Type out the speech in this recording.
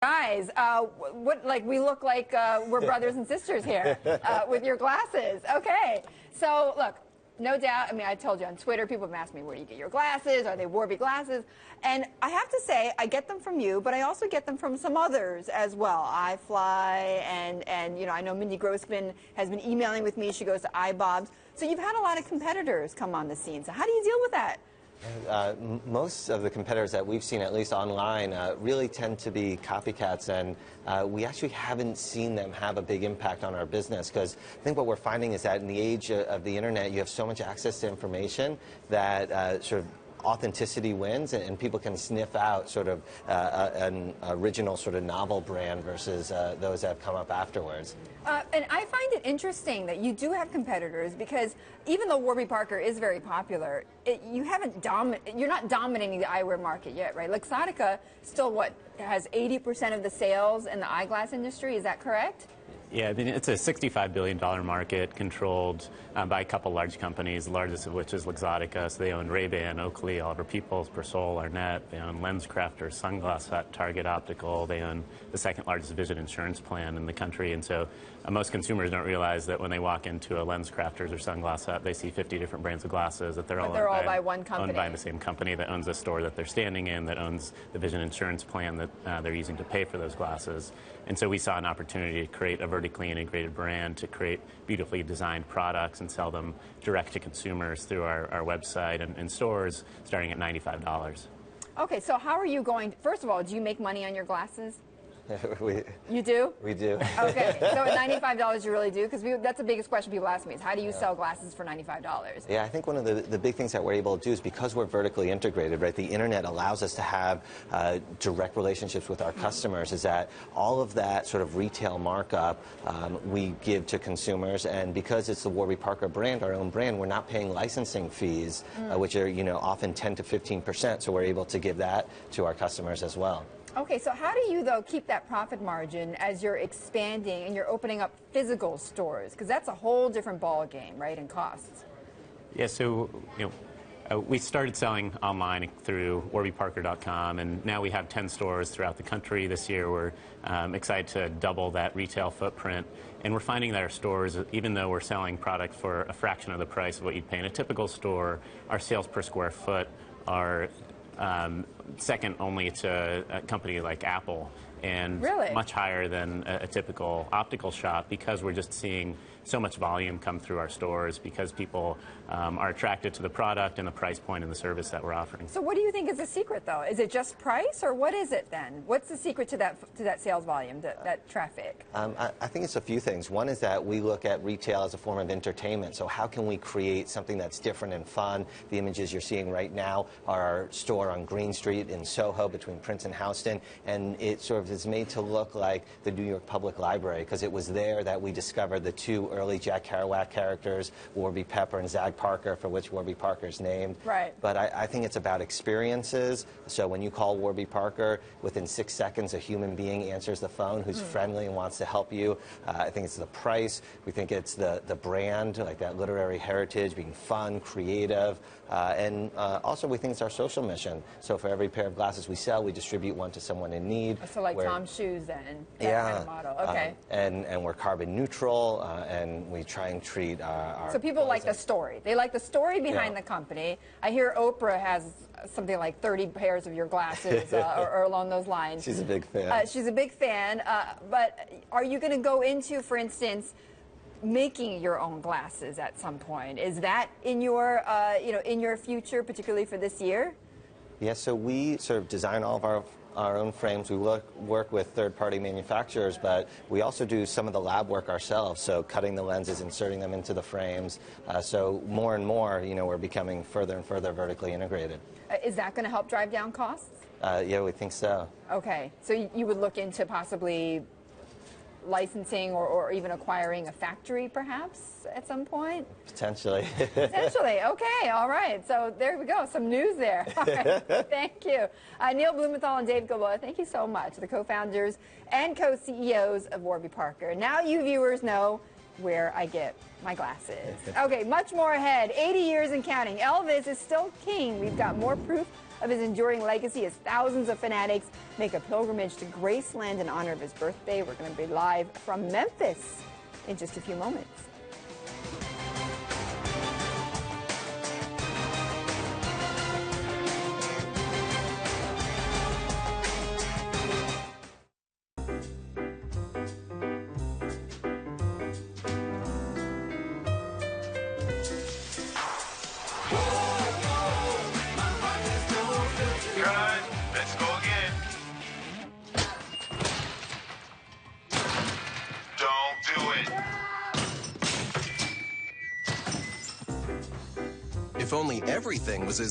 Guys, like we look like we're brothers and sisters here with your glasses. Okay, so look, no doubt. I mean, I told you on Twitter, people have asked me, where do you get your glasses? Are they Warby glasses? And I have to say, I get them from you, but I also get them from some others as well. iFly and you know, I know Mindy Grossman has been emailing with me. She goes to iBobs. So you've had a lot of competitors come on the scene. So how do you deal with that? Most of the competitors that we've seen, at least online, really tend to be copycats, and we actually haven't seen them have a big impact on our business, because I think what we're finding is that in the age of the internet, you have so much access to information that sort of authenticity wins, and people can sniff out sort of an original sort of novel brand versus those that have come up afterwards. And I find it interesting that you do have competitors, because even though Warby Parker is very popular, you're not dominating the eyewear market yet, right? Luxottica still has 80% of the sales in the eyeglass industry. Is that correct? Yeah, I mean, it's a $65 billion market controlled by a couple large companies, the largest of which is Luxottica. So they own Ray-Ban, Oakley, Oliver Peoples, Persol, Arnett. They own LensCrafters, Sunglass Hut, Target Optical. They own the second largest vision insurance plan in the country. And so most consumers don't realize that when they walk into a LensCrafters or Sunglass Hut, they see 50 different brands of glasses, that they're all by one company. Owned by the same company that owns the store that they're standing in, that owns the vision insurance plan that they're using to pay for those glasses. And so we saw an opportunity to create a vertically integrated brand, to create beautifully designed products and sell them direct to consumers through our website and stores, starting at $95. Okay, so how are you going? First of all, do you make money on your glasses? You do? We do. Okay, so at $95 you really do? Because that's the biggest question people ask me is, how do you sell glasses for $95? Yeah, I think one of the big things that we're able to do is, because we're vertically integrated, right, the internet allows us to have direct relationships with our customers, is that all of that sort of retail markup we give to consumers, and because it's the Warby Parker brand, our own brand, we're not paying licensing fees, which are, you know, often 10 to 15%, so we're able to give that to our customers as well. Okay, so how do you, though, keep that profit margin as you're expanding and you're opening up physical stores? Because that's a whole different ball game, right, in costs. Yeah, so, you know, we started selling online through warbyparker.com, and now we have 10 stores throughout the country. This year we're excited to double that retail footprint. And we're finding that our stores, even though we're selling product for a fraction of the price of what you'd pay in a typical store, our sales per square foot are second only to a company like Apple, and much higher than a typical optical shop, because we're just seeing so much volume come through our stores, because people are attracted to the product and the price point and the service that we're offering. So what do you think is the secret, though? Is it just price, or what is it then? What's the secret to that sales volume, that traffic? I think it's a few things. One is that we look at retail as a form of entertainment. So how can we create something that's different and fun? The images you're seeing right now are our store on Green Street in Soho between Prince and Houston, and it sort of is made to look like the New York Public Library, because it was there that we discovered the two early Jack Kerouac characters, Warby Pepper and Zag Parker, for which Warby Parker is named. Right. But I think it's about experiences. So when you call Warby Parker, within 6 seconds a human being answers the phone who's friendly and wants to help you. I think it's the price. We think it's the brand, like that literary heritage, being fun, creative. And also we think it's our social mission. So for every pair of glasses we sell, we distribute one to someone in need. So like Tom's shoes then, that kind of model. Okay. And we're carbon neutral, and we try and treat our... So people like the story. They like the story behind the company. I hear Oprah has something like 30 pairs of your glasses or along those lines. She's a big fan. She's a big fan. But are you going to go into, for instance, making your own glasses at some point? Is that in your, in your future, particularly for this year? Yeah, so we sort of design all of our own frames. We work with third-party manufacturers, but we also do some of the lab work ourselves, so cutting the lenses, inserting them into the frames. So more and more, you know, we're becoming further and further vertically integrated. Is that going to help drive down costs? Yeah, we think so. Okay, so you would look into possibly licensing or even acquiring a factory, perhaps, at some point? Potentially. Potentially. Okay, all right. So there we go. Some news there. All right. Thank you. Neil Blumenthal and Dave Gilboa, thank you so much, the co-founders and co-CEOs of Warby Parker. Now you viewers know where I get my glasses. Okay, much more ahead. 80 years and counting. Elvis is still king. We've got more proof of his enduring legacy as thousands of fanatics make a pilgrimage to Graceland in honor of his birthday. We're going to be live from Memphis in just a few moments. Let's go again. Don't do it. If only everything was as